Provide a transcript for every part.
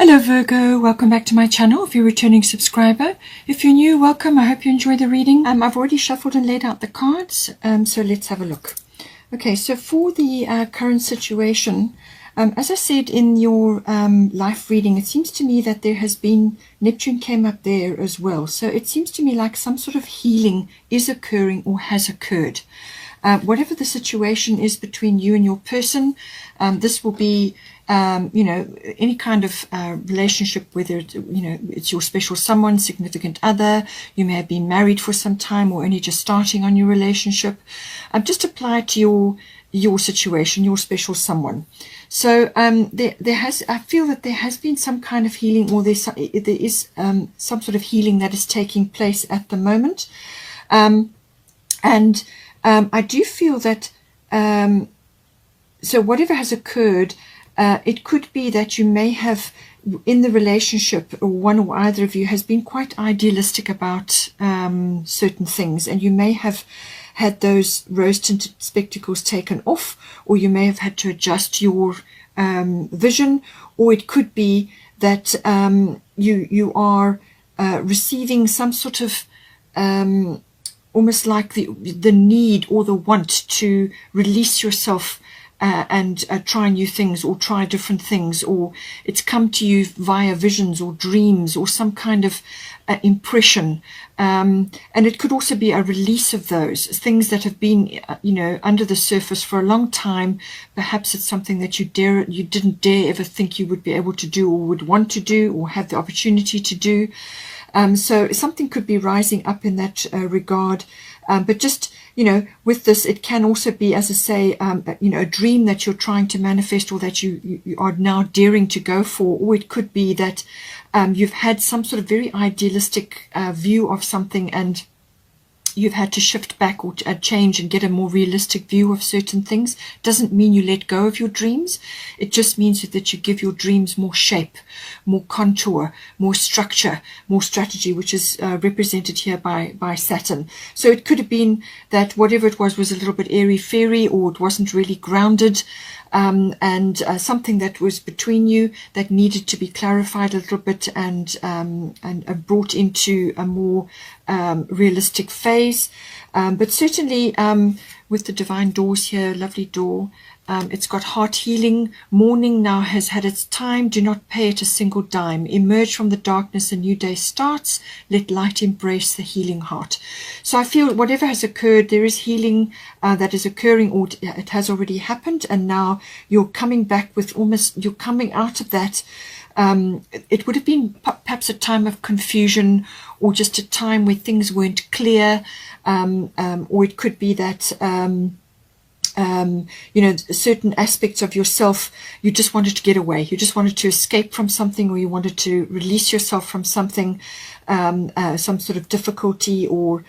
Hello Virgo, welcome back to my channel if you're a returning subscriber. If you're new, welcome. I hope you enjoy the reading. I've already shuffled and laid out the cards, so let's have a look. Okay, so for the current situation, as I said in your life reading, it seems to me that there has been, Neptune came up there as well. So it seems to me like some sort of healing is occurring or has occurred. Whatever the situation is between you and your person, this will be any kind of relationship, whether it's your special someone, significant other, you may have been married for some time or only just starting on your relationship. Just apply it to your situation, your special someone. So I feel that there has been some kind of healing, or there is some sort of healing that is taking place at the moment. I do feel that so whatever has occurred, it could be that you may have, in the relationship, one or either of you has been quite idealistic about certain things, and you may have had those rose-tinted spectacles taken off, or you may have had to adjust your vision, or it could be that you are receiving some sort of almost like the need or the want to release yourself and try new things or try different things, or it's come to you via visions or dreams or some kind of impression, and it could also be a release of those things that have been under the surface for a long time. Perhaps it's something that you didn't dare ever think you would be able to do, or would want to do, or have the opportunity to do. So something could be rising up in that regard, but just with this, it can also be, as I say, a dream that you're trying to manifest, or that you are now daring to go for, or it could be that you've had some sort of very idealistic view of something, and you've had to shift back or change and get a more realistic view of certain things. Doesn't mean you let go of your dreams. It just means that you give your dreams more shape, more contour, more structure, more strategy, which is represented here by Saturn. So it could have been that whatever it was a little bit airy-fairy, or it wasn't really grounded, and something that was between you that needed to be clarified a little bit and brought into a more realistic phase. But certainly with the divine doors here, lovely door, it's got heart healing. Mourning now has had its time. Do not pay it a single dime. Emerge from the darkness, a new day starts. Let light embrace the healing heart. So I feel whatever has occurred, there is healing that is occurring, or it has already happened, and now you're coming back with you're coming out of that. It would have been perhaps a time of confusion, or just a time where things weren't clear, or it could be that certain aspects of yourself, you just wanted to get away, you just wanted to escape from something, or you wanted to release yourself from something, some sort of difficulty, or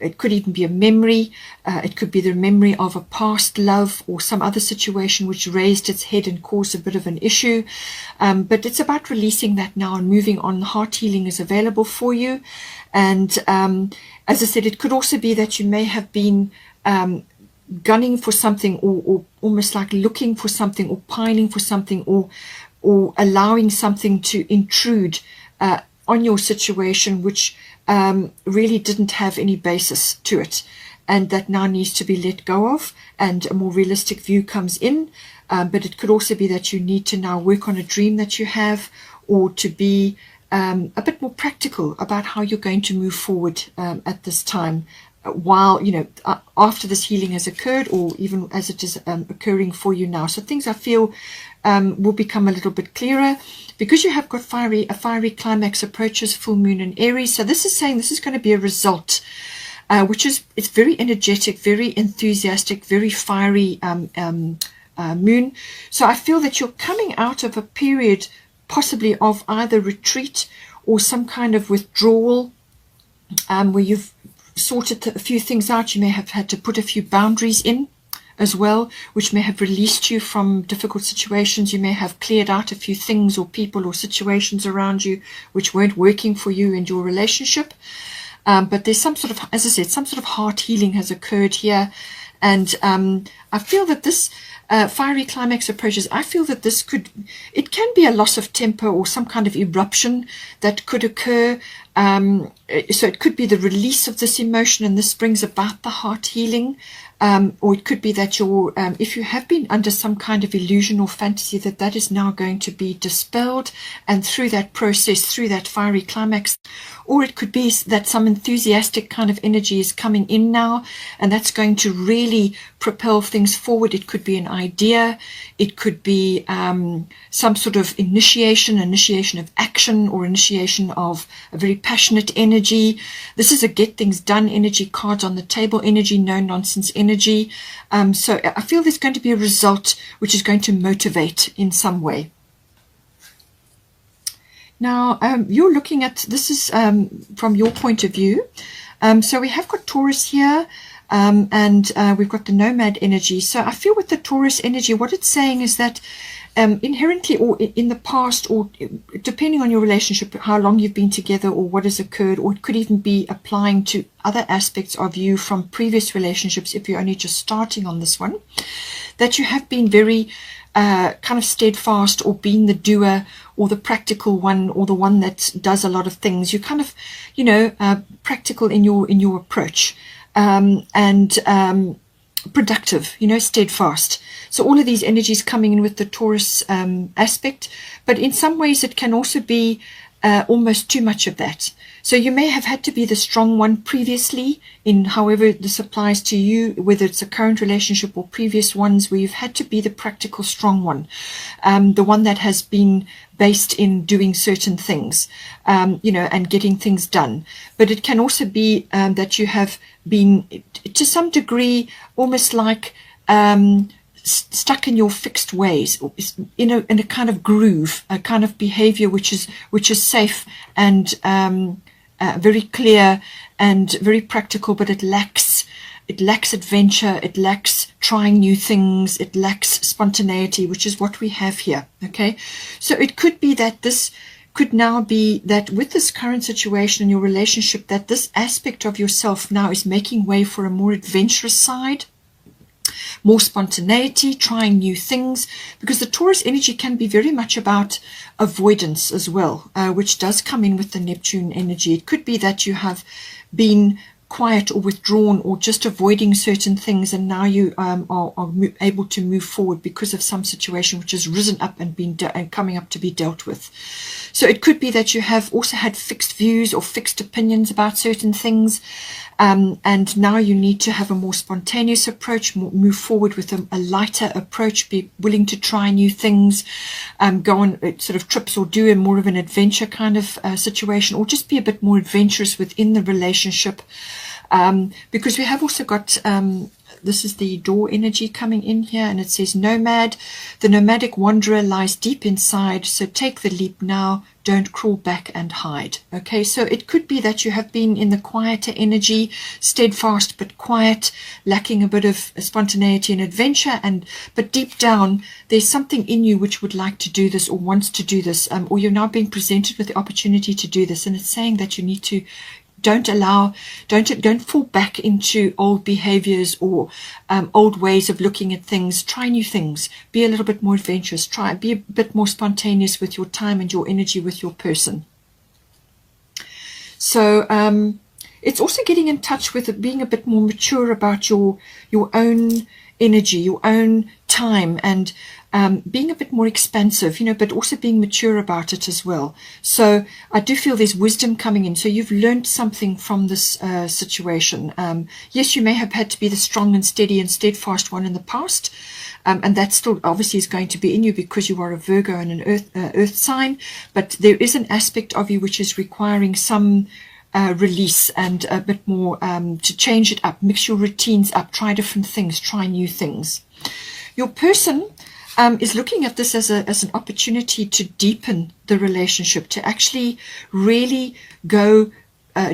it could even be a memory. It could be the memory of a past love or some other situation which raised its head and caused a bit of an issue, but it's about releasing that now and moving on. Heart healing is available for you, and as I said, it could also be that you may have been gunning for something, or almost like looking for something, or pining for something, or allowing something to intrude on your situation, which really didn't have any basis to it, and that now needs to be let go of, and a more realistic view comes in. But it could also be that you need to now work on a dream that you have, or to be a bit more practical about how you're going to move forward at this time, while after this healing has occurred, or even as it is occurring for you now. So things, I feel, will become a little bit clearer, because you have got a fiery climax approaches, full moon in Aries. So this is saying this is going to be a result which is, it's very energetic, very enthusiastic, very fiery moon. So I feel that you're coming out of a period possibly of either retreat or some kind of withdrawal, where you've sorted a few things out. You may have had to put a few boundaries in as well, which may have released you from difficult situations. You may have cleared out a few things or people or situations around you which weren't working for you and your relationship. But there's some sort of, as I said, some sort of heart healing has occurred here. And I feel that this fiery climax approaches, I feel that this it can be a loss of temper or some kind of eruption that could occur. So it could be the release of this emotion, and this brings about the heart healing. Or it could be that if you have been under some kind of illusion or fantasy, that is now going to be dispelled, and through that process, through that fiery climax. Or it could be that some enthusiastic kind of energy is coming in now, and that's going to really propel things forward. It could be an idea, it could be some sort of initiation of action, or initiation of a very passionate energy. This is a get things done energy, cards on the table energy, no nonsense energy. So I feel there's going to be a result which is going to motivate in some way. Now, you're looking at, this is from your point of view. So we have got Taurus here, and we've got the nomad energy. So I feel with the Taurus energy, what it's saying is that inherently, or in the past, or depending on your relationship, how long you've been together, or what has occurred, or it could even be applying to other aspects of you from previous relationships, if you're only just starting on this one, that you have been very kind of steadfast, or being the doer, or the practical one, or the one that does a lot of things. You're kind of, practical in your approach, and productive, steadfast. So all of these energies coming in with the Taurus aspect, but in some ways it can also be almost too much of that. So you may have had to be the strong one previously, in however this applies to you, whether it's a current relationship or previous ones, where you've had to be the practical strong one, the one that has been based in doing certain things, and getting things done. But it can also be that you have been, to some degree, almost like stuck in your fixed ways, in a kind of groove, a kind of behavior which is safe and very clear and very practical, but it lacks adventure, it lacks trying new things, it lacks spontaneity, which is what we have here. Okay, so it could be that this could now be that with this current situation in your relationship, that this aspect of yourself now is making way for a more adventurous side, more spontaneity, trying new things, because the Taurus energy can be very much about avoidance as well, which does come in with the Neptune energy. It could be that you have been quiet or withdrawn, or just avoiding certain things, and now you are able to move forward because of some situation which has risen up and been and coming up to be dealt with. So it could be that you have also had fixed views or fixed opinions about certain things, and now you need to have a more spontaneous approach, move forward with a lighter approach, be willing to try new things, go on sort of trips, or do more of an adventure kind of situation, or just be a bit more adventurous within the relationship. Because we have also got, this is the door energy coming in here, and it says nomad. The nomadic wanderer lies deep inside, so take the leap now, don't crawl back and hide. Okay, so it could be that you have been in the quieter energy, steadfast but quiet, lacking a bit of spontaneity and adventure, but deep down there's something in you which would like to do this, or wants to do this, or you're now being presented with the opportunity to do this, and it's saying that you need to don't fall back into old behaviors or old ways of looking at things. Try new things, be a little bit more adventurous, be a bit more spontaneous with your time and your energy with your person. So it's also getting in touch with being a bit more mature about your own energy, your own time, and being a bit more expansive, but also being mature about it as well. So I do feel there's wisdom coming in. So you've learned something from this situation. Yes, you may have had to be the strong and steady and steadfast one in the past, and that still obviously is going to be in you because you are a Virgo and an earth sign, but there is an aspect of you which is requiring some release and a bit more to change it up, mix your routines up, try different things, try new things. Your person is looking at this as an opportunity to deepen the relationship, to actually really go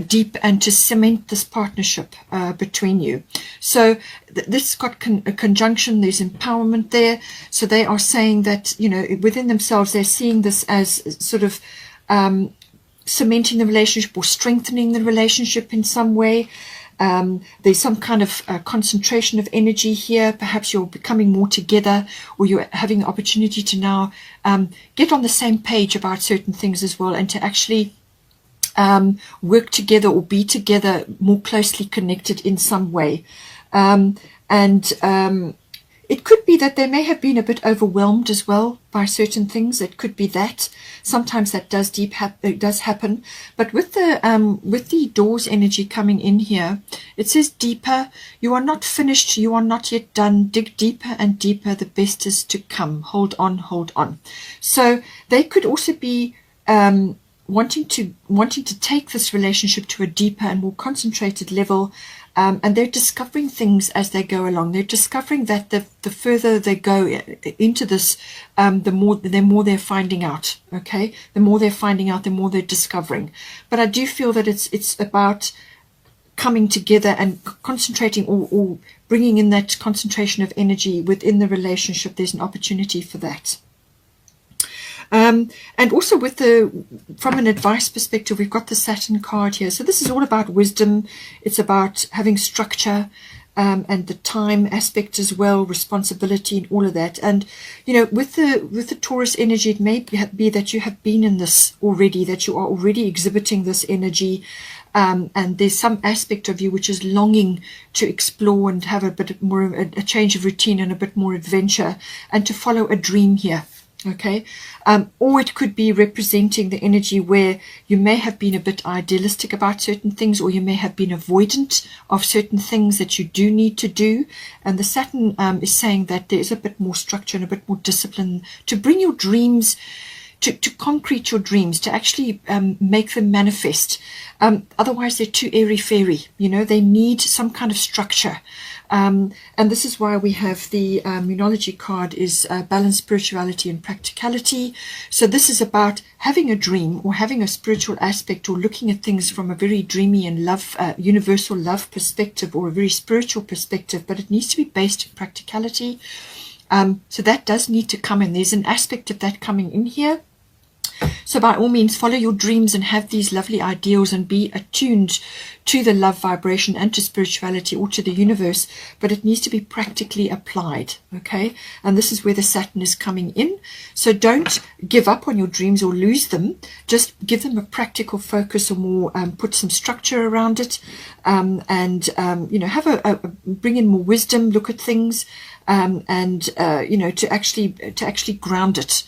deep and to cement this partnership between you. So this got a conjunction, there's empowerment there. So they are saying that, within themselves, they're seeing this as sort of cementing the relationship or strengthening the relationship in some way. There's some kind of concentration of energy here. Perhaps you're becoming more together, or you're having the opportunity to now get on the same page about certain things as well, and to actually work together or be together more closely connected in some way. It could be that they may have been a bit overwhelmed as well by certain things. It could be that sometimes that does happen. But with the doors energy coming in here, it says deeper. You are not finished. You are not yet done. Dig deeper and deeper. The best is to come. Hold on, hold on. So they could also be wanting to take this relationship to a deeper and more concentrated level. And they're discovering things as they go along. They're discovering that the further they go into this, the more they're finding out. Okay, the more they're finding out, the more they're discovering. But I do feel that it's about coming together and concentrating, or bringing in that concentration of energy within the relationship. There's an opportunity for that. And also from an advice perspective, we've got the Saturn card here. So this is all about wisdom. It's about having structure, and the time aspect as well, responsibility and all of that. And, you know, with the Taurus energy, it may be that you have been in this already, that you are already exhibiting this energy. And there's some aspect of you which is longing to explore and have a bit more of a change of routine and a bit more adventure, and to follow a dream here. Okay, or it could be representing the energy where you may have been a bit idealistic about certain things, or you may have been avoidant of certain things that you do need to do. And the Saturn is saying that there is a bit more structure and a bit more discipline to bring your dreams, to concrete your dreams, to actually make them manifest. Otherwise, they're too airy-fairy. You know, they need some kind of structure. And this is why we have the Moonology card is balance, spirituality and practicality. So this is about having a dream, or having a spiritual aspect, or looking at things from a very dreamy and universal love perspective, or a very spiritual perspective, but it needs to be based in practicality. So that does need to come in. There's an aspect of that coming in here. So by all means, follow your dreams and have these lovely ideals and be attuned to the love vibration and to spirituality, or to the universe, but it needs to be practically applied. Okay, and this is where the Saturn is coming in. So don't give up on your dreams or lose them. Just give them a practical focus, or more put some structure around it, and you know, have bring in more wisdom, look at things, and you know, to actually ground it.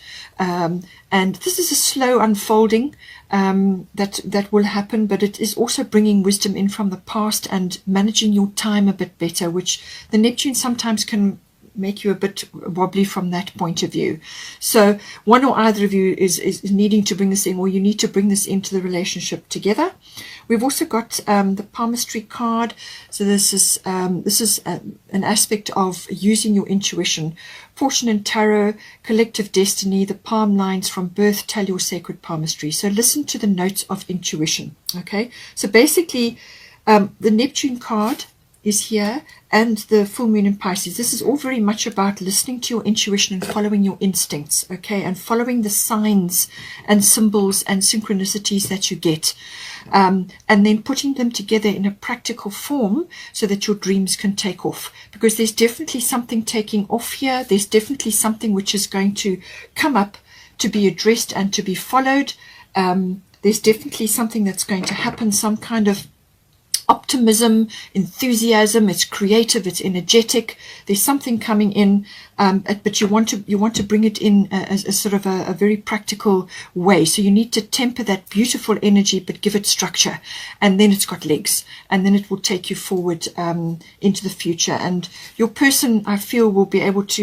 And this is a slow unfolding that will happen, but it is also bringing wisdom in from the past and managing your time a bit better, which the Neptune sometimes can make you a bit wobbly from that point of view. So one or either of you is needing to bring this in, or you need to bring this into the relationship together. We've also got the palmistry card. So this is an aspect of using your intuition. Fortune and tarot, collective destiny, the palm lines from birth tell your sacred palmistry. So listen to the notes of intuition. Okay, so basically the Neptune card is here, and the full moon in Pisces. This is all very much about listening to your intuition and following your instincts, okay, and following the signs and symbols and synchronicities that you get, and then putting them together in a practical form so that your dreams can take off. Because there's definitely something taking off here. There's definitely something which is going to come up to be addressed and to be followed. There's definitely something that's going to happen, some kind of optimism, enthusiasm. It's creative, it's energetic. There's something coming in, but you want to bring it in as a sort of a very practical way. So you need to temper that beautiful energy, but give it structure, and then it's got legs, and then it will take you forward into the future. And your person, I feel, will be able to,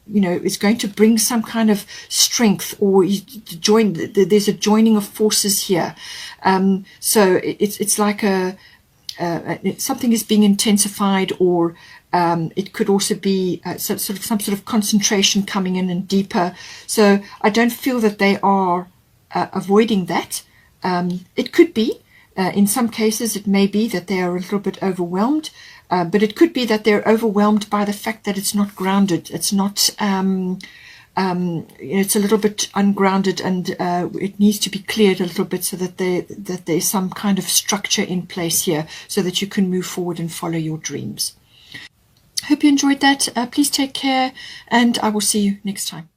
you know, is going to bring some kind of strength, or there's a joining of forces here. So it's like something is being intensified, or it could also be some sort of concentration coming in and deeper. So I don't feel that they are avoiding that. It could be, in some cases, it may be that they are a little bit overwhelmed, but it could be that they're overwhelmed by the fact that it's not grounded. It's not it's a little bit ungrounded, and it needs to be cleared a little bit so that there's some kind of structure in place here so that you can move forward and follow your dreams. Hope you enjoyed that. Please take care, and I will see you next time.